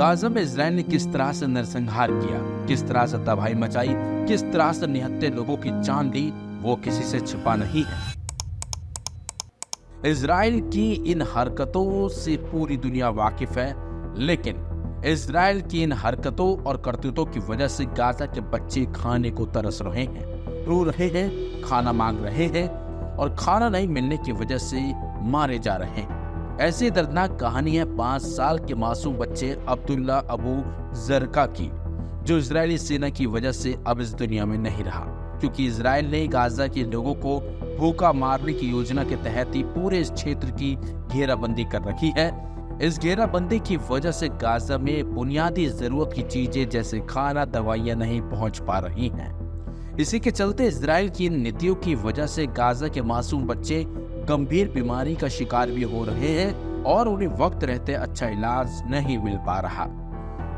Gaza में Israel ने किस तरह से नरसंहार किया, किस तरह से तबाही मचाई, किस तरह से निहत्थे लोगों की जान ली, वो किसी से छिपा नहीं है। इजराइल की इन हरकतों से पूरी दुनिया वाकिफ है, लेकिन इजराइल की इन हरकतों और करतूतों की वजह से गाजा के बच्चे खाने को तरस रहे हैं, रो रहे हैं, खाना मांग रहे हैं और खाना नहीं मिलने की वजह से मारे जा रहे हैं। ऐसी दर्दनाक कहानी है 5 साल के मासूम बच्चे अब्दुल्ला अबू जरका की, जो इजरायली सेना की वजह से अब इस दुनिया में नहीं रहा, क्योंकि इजराइल ने गाजा के लोगों को भूखा मारने की योजना के तहत ही पूरे इस क्षेत्र की घेराबंदी कर रखी है। इस घेराबंदी की वजह से गाजा में बुनियादी जरूरत की चीजें जैसे खाना, दवाइयां नहीं पहुंच पा रही हैं। इसी के चलते इजराइल की इन नीतियों की वजह से गाजा के मासूम बच्चे गंभीर बीमारी का शिकार भी हो रहे हैं और उन्हें वक्त रहते अच्छा इलाज नहीं मिल पा रहा।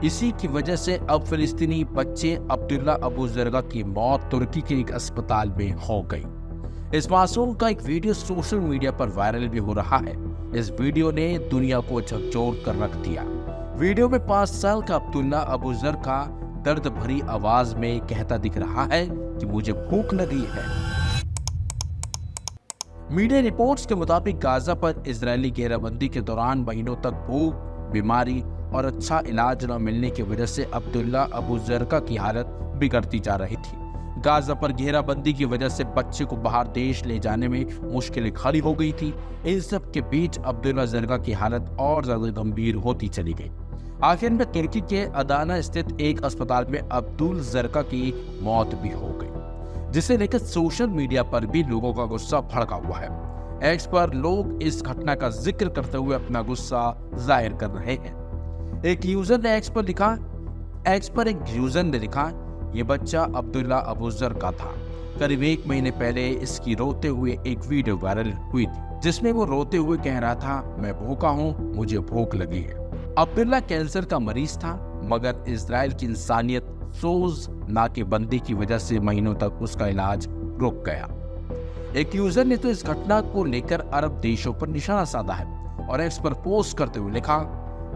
इसी की वजह से अब फिलिस्तीनी बच्चे अब्दुल्ला अबू जरगा की मौत तुर्की के एक अस्पताल में हो गई। इस मासूम का एक वीडियो सोशल मीडिया पर वायरल भी हो रहा है। इस वीडियो ने दुनिया को झकझोर कर रख दिया। वीडियो में 5 साल का अब्दुल्ला अबू जरगा दर्द भरी आवाज में कहता दिख रहा है कि मुझे भूख लगी है। मीडिया रिपोर्ट्स के मुताबिक गाजा पर इजरायली घेराबंदी के दौरान महीनों तक भूख, बीमारी और अच्छा इलाज न मिलने की वजह से अब्दुल्ला अबू जरका की हालत बिगड़ती जा रही थी। गाजा पर घेराबंदी की वजह से बच्चे को बाहर देश ले जाने में मुश्किलें खड़ी हो गई थी। इन सब के बीच अब्दुल्ला जरका की हालत और ज्यादा गंभीर होती चली गई। आखिर में तुर्की के अदाना स्थित एक अस्पताल में अब्दुल जरका की मौत भी हो गई, जिसे लेकर सोशल मीडिया पर भी लोगों का गुस्सा भड़का हुआ है। एक्स पर लोग इस घटना का जिक्र करते हुए अपना गुस्सा जाहिर कर रहे हैं। एक यूजर ने एक्स पर एक यूजर ने लिखा, ये बच्चा अब्दुल्ला अबू जरका था। करीब 1 महीने पहले इसकी रोते हुए एक वीडियो वायरल हुई थी, जिसमें वो रोते हुए कह रहा था, मैं भूखा हूँ, मुझे भूख लगी है। अब्दुल्ला कैंसर का मरीज था, मगर इजराइल की इंसानियत सोज नाकेबंदी की वजह से महीनों तक उसका इलाज रुक गया। एक यूजर ने तो इस घटना को लेकर अरब देशों पर निशाना साधा है और एक्स पर पोस्ट करते हुए लिखा,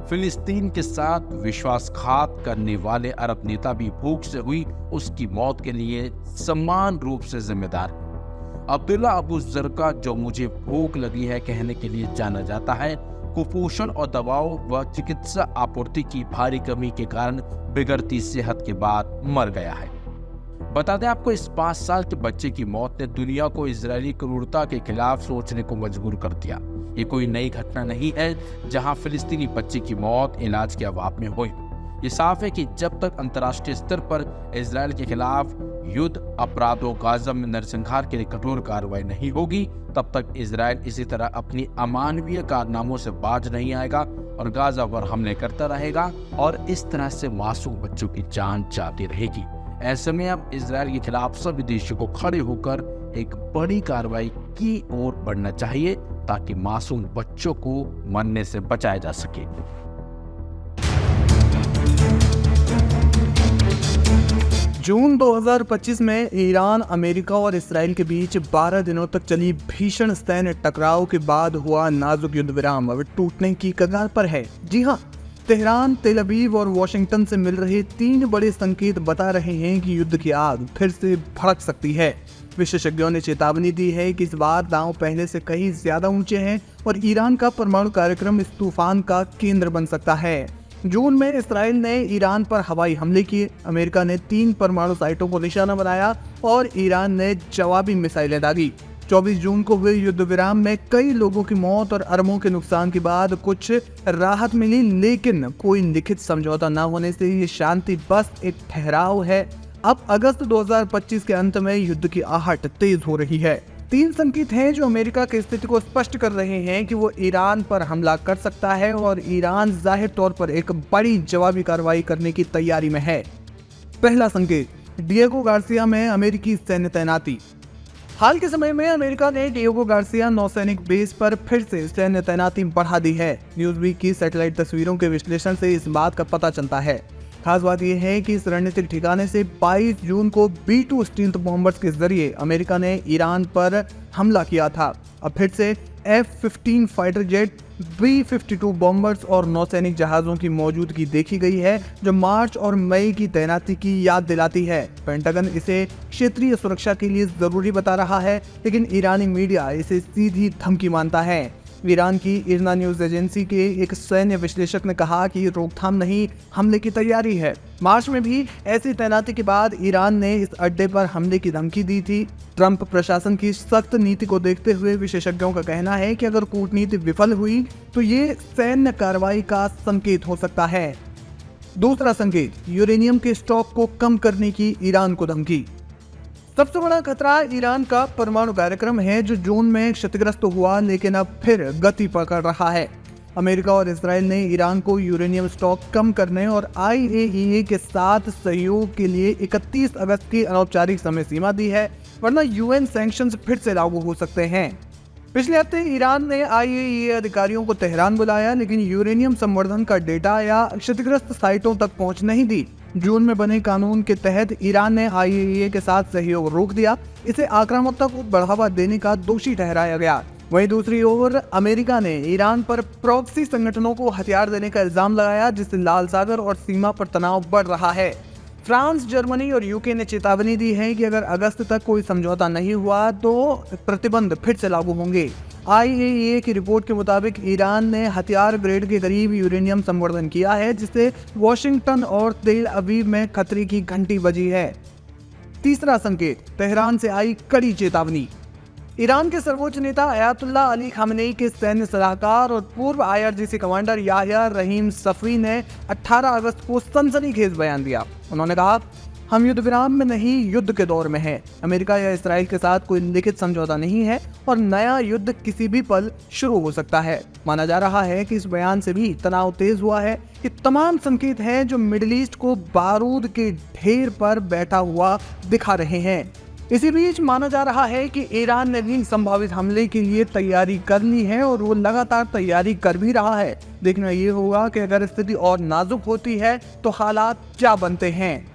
फिलिस्तीन के साथ विश्वासघात करने वाले अरब नेता भी भूख से हुई उसकी मौत के लिए समान रूप से जिम्मेदार है। अब्दुल्ला अबू जरका, जो मुझे भूख लगी है कहने के लिए जाना जाता है, कुपोषण और दवाओं व चिकित्सा आपूर्ति की भारी कमी के कारण बिगड़ती सेहत के बाद मर गया है। बता दें आपको, इस 5 साल के बच्चे की मौत ने दुनिया को इजरायली क्रूरता के खिलाफ सोचने को मजबूर कर दिया। ये कोई नई घटना नहीं है जहां फिलिस्तीनी बच्चे की मौत इलाज के अभाव में हुई। ये साफ है कि जब तक अंतर्राष्ट्रीय स्तर पर इजरायल के खिलाफ युद्ध अपराधों, गाजा में नरसंहार के लिए कठोर कार्रवाई नहीं होगी, तब तक इजरायल इसी तरह अपनी अमानवीय कारनामों से बाज नहीं आएगा और गाजा पर हमले करता रहेगा और इस तरह से मासूम बच्चों की जान जाती रहेगी। ऐसे में अब इजरायल के खिलाफ सभी देशों को खड़े होकर एक बड़ी कार्रवाई की ओर बढ़ना चाहिए, ताकि मासूम बच्चों को मरने से बचाया जा सके। जून 2025 में ईरान, अमेरिका और इसराइल के बीच 12 दिनों तक चली भीषण सैन्य टकराव के बाद हुआ नाजुक युद्ध विराम अब टूटने की कगार पर है। जी हाँ, तेहरान, तेल अवीव और वॉशिंगटन से मिल रहे 3 बड़े संकेत बता रहे हैं कि युद्ध की आग फिर से भड़क सकती है। विशेषज्ञों ने चेतावनी दी है कि इस बार दांव पहले से कहीं ज्यादा ऊंचे हैं और ईरान का परमाणु कार्यक्रम इस तूफान का केंद्र बन सकता है। जून में इसराइल ने ईरान पर हवाई हमले किए, अमेरिका ने 3 परमाणु साइटों को निशाना बनाया और ईरान ने जवाबी मिसाइलें दागी। 24 जून को हुए युद्ध विराम में कई लोगों की मौत और अरबों के नुकसान के बाद कुछ राहत मिली, लेकिन कोई लिखित समझौता न होने से ये शांति बस एक ठहराव है। अब अगस्त 2025 के अंत में युद्ध की आहट तेज हो रही है। 3 संकेत हैं जो अमेरिका की स्थिति को स्पष्ट कर रहे हैं कि वो ईरान पर हमला कर सकता है और ईरान जाहिर तौर पर एक बड़ी जवाबी कार्रवाई करने की तैयारी में है। पहला संकेत, डिएगो गार्सिया में अमेरिकी सैन्य तैनाती। हाल के समय में अमेरिका ने डिएगो गार्सिया नौसैनिक बेस पर फिर से सैन्य तैनाती बढ़ा दी है। न्यूज़वीक की सैटेलाइट तस्वीरों के विश्लेषण से इस बात का पता चलता है। खास बात यह है कि इस रणनीतिक ठिकाने से 22 जून को B-2 स्टील्थ बॉम्बर्स के जरिए अमेरिका ने ईरान पर हमला किया था। अब फिर से F-15 fighter jet B-52 bombers और नौसैनिक जहाज़ों की मौजूदगी देखी गई है, जो मार्च और मई की तैनाती की याद दिलाती है। पेंटागन इसे क्षेत्रीय सुरक्षा के लिए ज़रूरी बता रहा है, लेकिन ईरानी मीडिया इसे सीधी धमकी मानता है। ईरान की इरना न्यूज़ एजेंसी के एक सैन्य विश्लेषक ने कहा कि रोकथाम नहीं, हमले की तैयारी है। मार्च में भी ऐसी तैनाती के बाद ईरान ने इस अड्डे पर हमले की धमकी दी थी। ट्रंप प्रशासन की सख्त नीति को देखते हुए विशेषज्ञों का कहना है कि अगर कूटनीति विफल हुई तो ये सैन्य कार्रवाई का संकेत हो सकता है। दूसरा संकेत, यूरेनियम के स्टॉक को कम करने की ईरान को धमकी। सबसे बड़ा खतरा ईरान का परमाणु कार्यक्रम है, जो जून में क्षतिग्रस्त हुआ लेकिन अब फिर गति पकड़ रहा है। अमेरिका और इजराइल ने ईरान को यूरेनियम स्टॉक कम करने और IAEA के साथ सहयोग के लिए 31 अगस्त की अनौपचारिक समय सीमा दी है, वरना UN सैंक्शंस फिर से लागू हो सकते हैं। पिछले हफ्ते ईरान ने IAEA अधिकारियों को तेहरान बुलाया, लेकिन यूरेनियम संवर्धन का डेटा या क्षतिग्रस्त साइटों तक पहुंच नहीं दी। जून में बने कानून के तहत ईरान ने IAEA के साथ सहयोग रोक दिया। इसे आक्रामकता को बढ़ावा देने का दोषी ठहराया गया। वहीं दूसरी ओर अमेरिका ने ईरान पर प्रॉक्सी संगठनों को हथियार देने का इल्जाम लगाया, जिससे लाल सागर और सीमा पर तनाव बढ़ रहा है। फ्रांस, जर्मनी और UK ने चेतावनी दी है कि अगर अगस्त तक कोई समझौता नहीं हुआ तो प्रतिबंध फिर से लागू होंगे। IAEA की रिपोर्ट के मुताबिक ईरान ने हथियार ग्रेड के करीब यूरेनियम संवर्धन किया है, जिससे वॉशिंगटन और तेल अवीव में खतरे की घंटी बजी है। तीसरा संकेत, तेहरान से आई कड़ी चेतावनी। ईरान के सर्वोच्च नेता अयातुल्लाह अली खामेनेई के सैन्य सलाहकार और पूर्व IRGC कमांडर याह्या रहीम सफवी ने 18 अगस्त को सनसनीखेज बयान दिया। उन्होंने कहा, हम युद्ध विराम में नहीं, युद्ध के दौर में हैं। अमेरिका या इसराइल के साथ कोई लिखित समझौता नहीं है और नया युद्ध किसी भी पल शुरू हो सकता है। माना जा रहा है कि इस बयान से भी तनाव तेज हुआ है। ये तमाम संकेत हैं जो मिडिल ईस्ट को बारूद के ढेर पर बैठा हुआ दिखा रहे हैं। इसी बीच माना जा रहा है कि ईरान ने भी संभावित हमले के लिए तैयारी कर ली है और वो लगातार तैयारी कर भी रहा है। देखना ये होगा कि अगर स्थिति और नाजुक होती है तो हालात क्या बनते हैं।